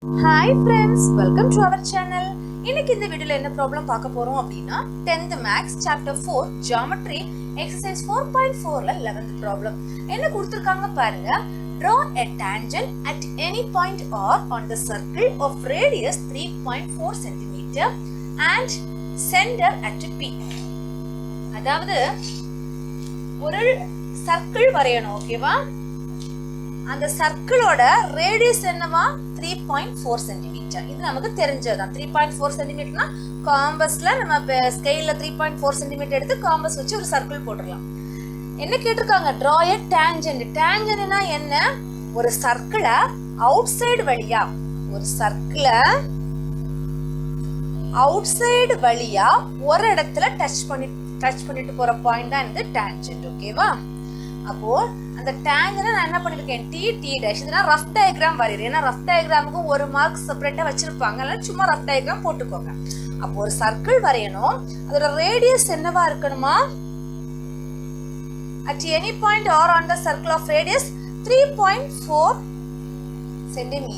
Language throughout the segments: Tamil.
Hi friends, welcome to our channel. இன்னைக்கு இந்த வீடியோல என்ன ப்ராப்ளம் பார்க்க போறோம் அப்படினா 10th maths chapter 4 geometry exercise 4.4ல 11th problem. என்ன கொடுத்திருக்காங்க பாருங்க. Draw a tangent at any point R on the circle of radius 3.4 cm and center at P. அதாவது ஒரு சர்க்கிள் வரையணும், ஓகேவா? அந்த சர்க்கிளோட ரேடியஸ் என்னவா 3.4 சென்டிமீட்டர். இது நமக்கு தெரிஞ்சதுதான். 3.4 சென்டிமீட்டர்னா காம்பஸ்ல நம்ம ஸ்கேல்ல 3.4 சென்டிமீட்டர் எடுத்து காம்பஸ் வச்சு ஒரு சர்க்கிள் போட்டுடலாம். என்ன கேட்டிருக்காங்க? draw a tangent. tangentனா என்ன? ஒரு சர்க்கிள அவுட் சைடு வழியா, ஒரு சர்க்கிள அவுட் சைடு வழியா ஒரு இடத்துல டச் பண்ணிட்டு போற பாயிண்ட் தான் இந்த tangent, ஓகேவா? அப்போ அந்த டேஞ்சனை நான் என்ன பண்ணிருக்கேன், டி டேஷ். இதுனா ரஃப் டயக்ராம் வரையறேன். ஏன்னா ரஃப் டயக்ராமுக்கு ஒரு மார்க் செப்பரேட்டா வச்சிருப்பாங்க, அதனால சும்மா ரஃப் டயக்ராம் போட்டுக்கோங்க. அப்போ ஒரு சர்க்கிள் வரையணும், அதோட ரேடியஸ் என்னவா இருக்கணுமா? at any point or on the circle of radius 3.4 cm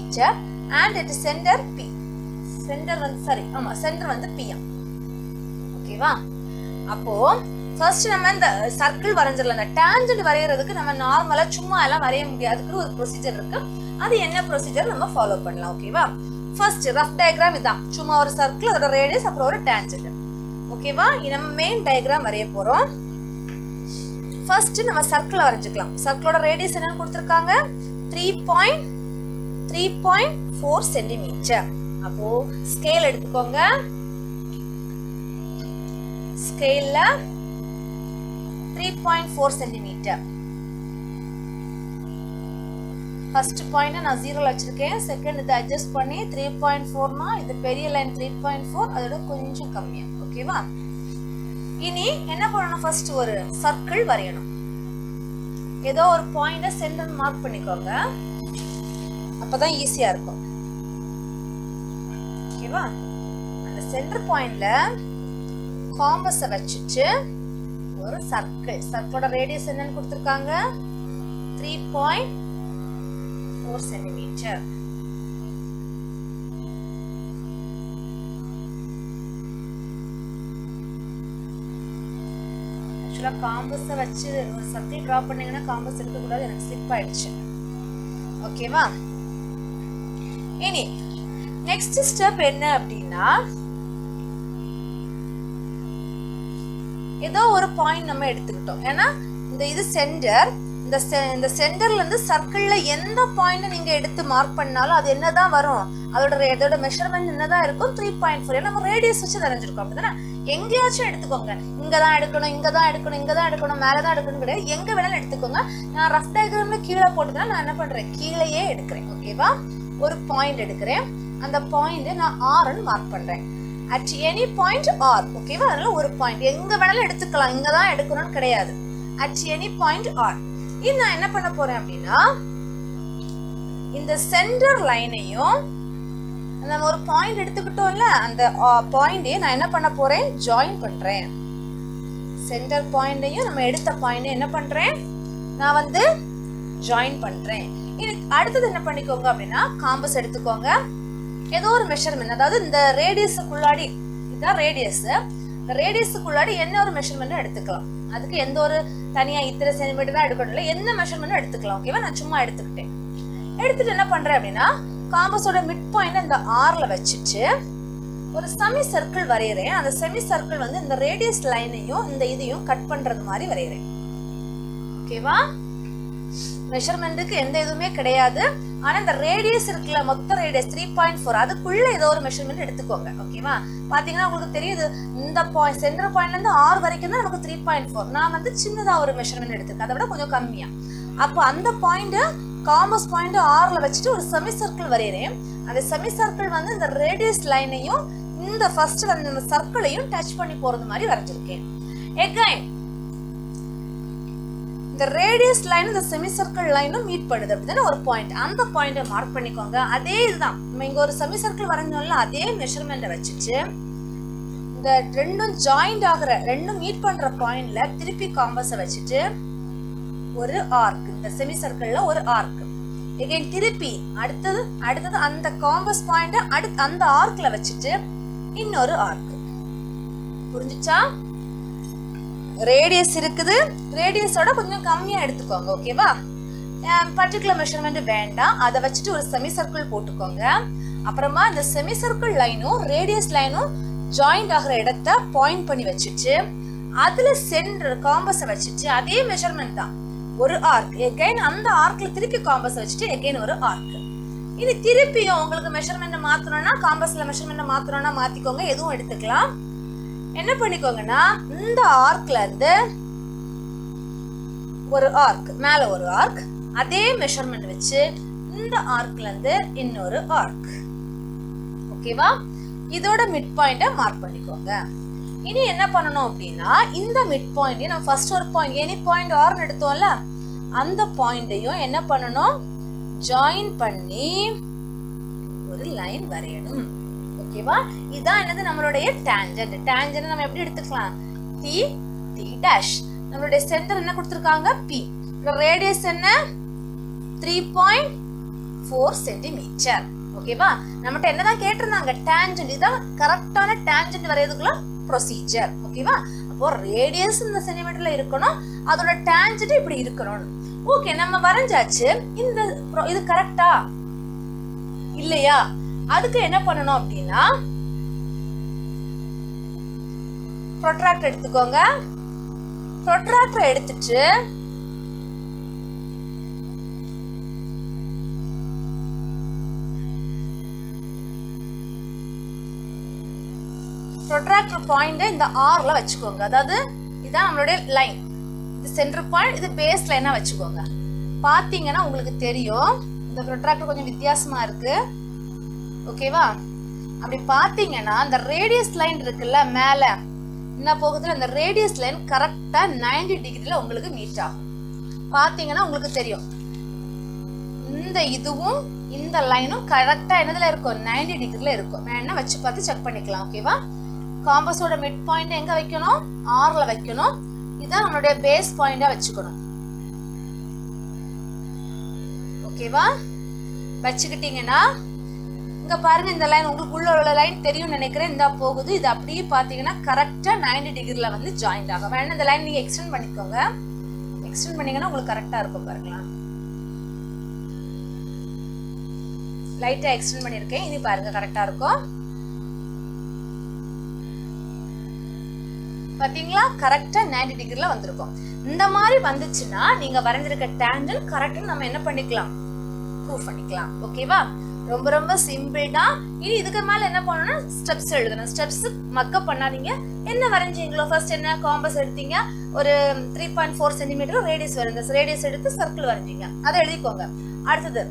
and at center P. Centre வந்து PM, ஓகேவா? அப்போ ஃபர்ஸ்ட் நம்ம இந்த சர்க்கிள் வரைஞ்சிடலாம். இந்த டான்ஜென்ட் வரையறதுக்கு நம்ம நார்மலா சும்மா எல்லாம் வரைய முடியாதுக்கு ஒரு ப்ரொசீஜர் இருக்கு. அது என்ன ப்ரொசீஜர் நம்ம ஃபாலோ பண்ணலாம், ஓகேவா? ஃபர்ஸ்ட் ரஃப் டயக்ராம் இதான். சும்மா ஒரு சர்க்கிள், அதோட ரேடியஸ், அப்புறம் ஒரு டான்ஜென்ட், ஓகேவா? நம்ம மெயின் டயக்ராம் வரைய போறோம். ஃபர்ஸ்ட் நம்ம சர்க்கிள் வரைஞ்சிக்கலாம். சர்க்கிளோட ரேடியஸ் என்னன்னு கொடுத்திருக்காங்க, 3.4 சென்டிமீட்டர். அப்போ ஸ்கேல் எடுத்துக்கோங்க. ஸ்கேல்ல 3.4 சென்டிமீட்டர். ஃபர்ஸ்ட் பாயிண்ட் நான் 0ல வச்சிருக்கேன். செகண்ட் இதை அட்ஜஸ்ட் பண்ணி 3.4னா இது பெரிய லைன் 3.4, அதோட கொஞ்சம் கம்மியா, ஓகேவா? இனி என்ன பண்ணணும், ஃபர்ஸ்ட் ஒரு சர்க்கிள் வரையணும். ஏதோ ஒரு பாயிண்ட சென்டர் மார்க் பண்ணிக்கோங்க, அப்பதான் ஈஸியா இருக்கும், ஓகேவா? அந்த சென்டர் பாயிண்ட்ல காம்பஸை வச்சுட்டு ஒரு சர்க்கிள், சர்க்கிளோட ரேடியஸ் என்னன்னு கொடுத்திருக்காங்க, 3.4 சென்டிமீட்டர். ஆக்சுவலா காம்பஸை வச்சு ஒரு சர்க்கிள் டிரா பண்ணீங்கன்னா காம்பஸ் இருக்கக்கூடாது, எனக்கு ஸ்லிப் ஆயிடுச்சு, ஓகேவா? இனி நெக்ஸ்ட் ஸ்டெப் என்ன அப்படின்னா, ஏதோ ஒரு பாயிண்ட் நம்ம எடுத்துக்கிட்டோம். ஏன்னா இது சென்டர். இந்த சென்டர்ல இருந்து சர்க்கிள்ல எந்த பாயிண்ட் நீங்க எடுத்து மார்க் பண்ணாலும் அது என்னதான் வரும், அதோட மெஷர்மெண்ட் என்னதான் இருக்கும், 3.4. நம்ம ரேடியஸ் வச்சு வரைஞ்சிருக்கோம், அப்படிதானே? எங்கேயாச்சும் எடுத்துக்கோங்க. இங்கதான் எடுக்கணும், இங்கதான் எடுக்கணும், இங்கதான் எடுக்கணும், மேலதான் எடுக்கணும் கிடையாது. எங்க வேணாலும் எடுத்துக்கோங்க. நான் ரஃப் டயக்ராம்ல கீழே போட்டுதான் நான் என்ன பண்றேன், கீழேயே எடுக்கிறேன், ஓகேவா? ஒரு பாயிண்ட் எடுக்கிறேன். அந்த பாயிண்ட் நான் ஆர்ன்னு மார்க் பண்றேன். at any point R, ஓகேவா? அதனால ஒரு பாயிண்ட் எங்க வேணாலும் எடுத்துக்கலாம், இங்க தான் எடுக்கணும்னு கிடையாது. at any point R. இது நான் என்ன பண்ண போறேன் அப்படின்னா, இந்த சென்டர் லைனையும் நம்ம ஒரு பாயிண்ட் எடுத்துக்கிட்டோம்ல, அந்த பாயிண்டே நான் என்ன பண்ண போறேன், ஜாயின் பண்றேன். சென்டர் பாயிண்டையும் நம்ம எடுத்த பாயிண்ட் என்ன பண்றேன், நான் வந்து ஜாயின் பண்றேன். இது அடுத்தது என்ன பண்ணிக்கோங்க அப்படின்னா, காம்பஸ் எடுத்துக்கோங்க. ஏதோ ஒரு மெஷர்மெண்ட், அதாவது இந்த ரேடியஸுக்குள்ளாடி, இதுதான் ரேடியஸ், இந்த ரேடியஸுக்குள்ளாடி என்ன ஒரு மெஷர்மெண்ட் எடுத்துக்கலாம். அதுக்கு எந்த ஒரு தனியா இத்தனை சென்டிமீட்டர் தான் எடுக்கணும் இல்லை, என்ன மெஷர்மெண்ட் எடுத்துக்கலாம், ஓகேவா? நான் சும்மா எடுத்துக்கிட்டேன். எடுத்துட்டு என்ன பண்றேன் அப்படின்னா, காம்பஸோட மிட் பாயிண்ட் இந்த ஆர்ல வச்சுட்டு ஒரு செமி சர்க்கிள் வரைகிறேன். அந்த செமி சர்க்கிள் வந்து இந்த ரேடியஸ் லைனையும் இந்த இதையும் கட் பண்றது மாதிரி வரைகிறேன், ஓகேவா? மெஷர்மெண்ட்டுக்கு எந்த இதுவுமே கிடையாது. ஆனா இந்த ரேடியஸ் இருக்குல்ல, மொத்த ரேடியஸ் 3.4, அதுக்குள்ள ஏதோ ஒரு மெஷர்மெண்ட் எடுத்துக்கோங்க, ஓகேவா? பாத்தீங்கன்னா உங்களுக்கு தெரியுது, இந்த பாயிண்ட் சென்டர் பாயிண்ட்ல இருந்து ஆர் வரைக்கும் தான் நமக்கு 3.4. நான் வந்து சின்னதா ஒரு மெஷர்மெண்ட் எடுத்துக்கேன், அதை விட கொஞ்சம் கம்மியா. அப்போ அந்த பாயிண்ட், காம்பஸ் பாயிண்ட் ஆர்ல வச்சுட்டு ஒரு செமி சர்க்கிள் வரைகிறேன். அந்த செமி சர்க்கிள் வந்து இந்த ரேடியஸ் லைனையும் இந்த ஃபர்ஸ்ட் அந்த சர்க்கிளையும் டச் பண்ணி போறது மாதிரி வரைஞ்சிருக்கேன். எகைன் இந்த ரேடியஸ் லைன் இந்த செமி சர்க்கிள் லைனும் மீட் பண்ணுது, அப்படிதானே? ஒரு பாயிண்ட், அந்த பாயிண்ட மார்க் பண்ணிக்கோங்க. அதே இதுதான், நம்ம இங்க ஒரு செமி சர்க்கிள் வரைஞ்சோம்ல, அதே மெஷர்மெண்ட்டை வச்சுட்டு இந்த ரெண்டும் ஜாயிண்ட் ஆகுற, ரெண்டும் மீட் பண்ற பாயிண்ட்ல திருப்பி காம்பஸை வச்சுட்டு ஒரு ஆர்க், இந்த செமி சர்க்கிள்ல ஒரு ஆர்க், எகைன் திருப்பி அடுத்தது அந்த காம்பஸ் பாயிண்ட் அந்த ஆர்க்ல வச்சுட்டு இன்னொரு ஆர்க். புரிஞ்சுச்சா? ரேடியஸ் இருக்குது, ரேடியஸோட கொஞ்சம் கம்மியா எடுத்துக்கோங்க. ஓகேவா? பர்டிகுலர் மெஷர்மெண்ட் வேண்டாம், அதை வச்சுட்டு ஒரு செமி சர்க்கிள் போட்டுக்கோங்க. அப்புறமா இந்த செமி சர்க்கிள் லைனும் ரேடியஸ் லைனும் ஜாயிண்ட் ஆகிற இடத்த பாயிண்ட் பண்ணி வச்சுட்டு அதுல சென்டர் காம்பஸை வச்சுட்டு அதே மெஷர்மெண்ட் தான், ஒரு ஆர்க். எகைன் அந்த ஆர்க்ல திருப்பி காம்பஸ் வச்சுட்டு எகைன் ஒரு ஆர்க். இனி திருப்பியும் உங்களுக்கு மெஷர்மெண்ட் மாத்தணும்னா காம்பஸ்ல மெஷர்மெண்ட் மாத்தணும்னா மாத்திக்கோங்க, எதுவும் எடுத்துக்கலாம். என்ன பண்ணிக்கோங்கன்னா இந்த ஆர்க்ல இருந்து ஒரு ஆர்க், மேல ஒரு ஆர்க், அதே மெஷர்மெண்ட் வச்சு இந்த ஆர்க்ல இருந்து இன்னொரு ஆர்க். ஓகேவா? இதோட மிட் பாயிண்ட மார்க் பண்ணிக்கோங்க. இனி என்ன பண்ணணும் அப்படின்னா இந்த மிட் பாயிண்ட் நம்ம ஃபர்ஸ்ட் ஒரு பாயிண்ட் எனி பாயிண்ட் ஆர்னு எடுத்தோம்ல, அந்த பாயிண்டையும் என்ன பண்ணணும், ஜாயின் பண்ணி ஒரு லைன் வரையணும். ஓகேவா? இதான் என்னது நம்மளுடைய டான்ஜென்ட். டான்ஜென்ட் நம்ம எப்படி எடுத்துக்கலாம், டி டி டேஷ். நம்மளுடைய சென்டர் என்ன கொடுத்திருக்காங்க, பி. ரேடியஸ் என்ன, 3.4 சென்டிமீட்டர். ஓகேவா? நம்மகிட்ட என்னதான் கேட்டிருந்தாங்க, டான்ஜென்ட். இதுதான் கரெக்டான டான்ஜென்ட் வரையறதுக்குள்ள ப்ரொசீஜர். ஓகேவா? அப்போ ரேடியஸ் இந்த சென்டிமீட்டர்ல இருக்கணும், அதோட டான்ஜென்ட் இப்படி இருக்கணும். ஓகே, நம்ம வரைஞ்சாச்சு. இது கரெக்டா இல்லையா, அதுக்கு என்ன பண்ணணும் அப்படின்னா ப்ரொட்ராக்டர் எடுத்துக்கோங்க. ப்ரொட்ராக்டர் எடுத்துட்டு ப்ரொட்ராக்டர் பாயிண்ட் இந்த ஆர்ல வச்சுக்கோங்க. அதாவது இதான் நம்மளுடைய லைன், இது சென்டர் பாயிண்ட், இது பேஸ் லைனா வச்சுக்கோங்க. பாத்தீங்கன்னா உங்களுக்கு தெரியும் இந்த ப்ரொட்ராக்டர் கொஞ்சம் வித்தியாசமா இருக்கு. ஓகேவா? அப்படி பாத்தீங்கன்னா இந்த ரேடியஸ் லைன் இருக்குல்ல மேல என்ன போகுது, அந்த ரேடியஸ் லைன் கரெக்டா 90 டிகிரில உங்களுக்கு மீட் ஆகும். பாத்தீங்கன்னா உங்களுக்கு தெரியும் இந்த இதுவும் இந்த லைனும் கரெக்டா என்னதுல இருக்கும், 90 டிகிரில இருக்கும். வேணா வச்சு பார்த்து செக் பண்ணிக்கலாம். ஓகேவா? காம்பஸோட மிட் பாயிண்ட் எங்க வைக்கணும், ஆர்ல வைக்கணும். இதான் நம்மளுடைய பேஸ் பாயிண்டா வச்சுக்கணும். ஓகேவா? வச்சுக்கிட்டீங்கன்னா இங்க பாருங்க, இந்த லைன் உங்களுக்கு உள்ள லைன் தெரியும் நினைக்கிறேன். இந்த போகுது, இது அப்படியே பாத்தீங்கன்னா கரெக்டா 90 டிகிரில வந்து ஜாயிண்ட் ஆகும். வேணா இந்த லைன் நீங்க எக்ஸ்டெண்ட் பண்ணிக்கோங்க. எக்ஸ்டெண்ட் பண்ணீங்கன்னா உங்களுக்கு கரெக்டா இருக்கும். பாருங்களா, லைட்டா எக்ஸ்டெண்ட் பண்ணிருக்கேன். இனி பாருங்க கரெக்டா இருக்கும். பாத்தீங்களா, கரெக்டா 90 டிகிரில வந்திருக்கும். இந்த மாதிரி வந்துச்சுன்னா நீங்க வரைஞ்சிருக்க டான்ஜென்ட் கரெக்ட்னு நம்ம என்ன பண்ணிக்கலாம், ப்ரூவ் பண்ணிக்கலாம். ஓகேவா? ரொம்ப ரொம்ப சிம்பிள் தான். இனி இதுக்கு மேல என்ன பண்ணணும்னா ஸ்டெப்ஸ் எழுதணும். ஸ்டெப்ஸ் மக்கப் பண்ணாதீங்க. என்ன வரைஞ்சீங்களோ ஃபர்ஸ்ட் என்ன காம்பஸ் எடுத்தீங்க, ஒரு 3.4 சென்டிமீட்டர் ரேடியஸ் வரைஞ்ச ரேடியஸ் எடுத்து சர்க்கிள் வரைஞ்சீங்க, அதை எழுதிக்கோங்க. அடுத்தது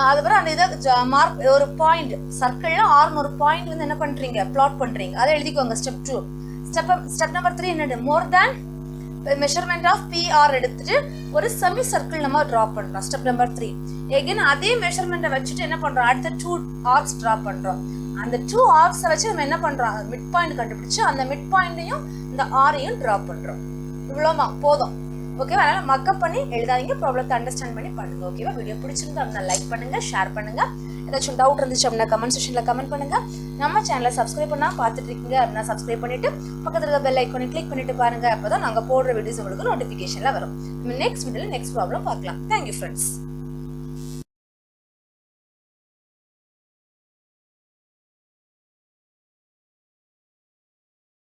அதுக்கப்புறம் அந்த இதை மார்க் ஒரு பாயிண்ட் சர்க்கிள்ல ஆர்னு ஒரு பாயிண்ட் வந்து என்ன பண்றீங்க, பிளாட் பண்றீங்க, அதை எழுதிக்கோங்க. ஸ்டெப் 2. ஸ்டெப் நம்பர் 3 என்னது, மோர் தேன் மெஷர்மெண்ட் ஆஃப் PR எடுத்துட்டு ஒரு செமி சர்க்கிள் நம்ம டிரா பண்றோம். Step number 3. எகைன் அதே மெஷர்மெண்ட்டை வச்சுட்டு என்ன பண்றோம், அடுத்த 2 ஆர்க்ஸ் டிரா பண்றோம். அந்த 2 ஆர்க்ஸை வச்சு நம்ம என்ன பண்றோம், மிட் பாயிண்ட் கண்டுபிடிச்சு அந்த மிட் பாயிண்டையும் இந்த ஆரையும் டிரா பண்றோம். இவ்வளோமா போதும். ஓகேவா? அதனால மக்கப் பண்ணி எழுதாதீங்க, ப்ராப்ளத்தை அண்டர்ஸ்டாண்ட் பண்ணி பண்ணுங்க. ஓகேவா? வீடியோ பிடிச்சிருந்தா அப்படின்னா லைக் பண்ணுங்க, ஷேர் பண்ணுங்க. ஏதாச்சும் டவுட் இருந்துச்சு அப்படின்னா கமெண்ட் செக்ஷன்ல கமெண்ட் பண்ணுங்க. நம்ம சேனலை சப்ஸ்கிரைப் பண்ணா பார்த்துட்டு இருக்கீங்க அப்படின்னா சப்ஸ்கிரைப் பண்ணிட்டு பக்கத்துல இருக்க பெல் ஐக்கானை கிளிக் பண்ணிட்டு பாருங்க. அப்பதான் நாங்க போடுற வீடியோஸ் உங்களுக்கு நோட்டிபிகேஷன்ல வரும். நம்ம நெக்ஸ்ட் வீடியோல நெக்ஸ்ட் ப்ராப்ளம் பார்க்கலாம். Thank you friends.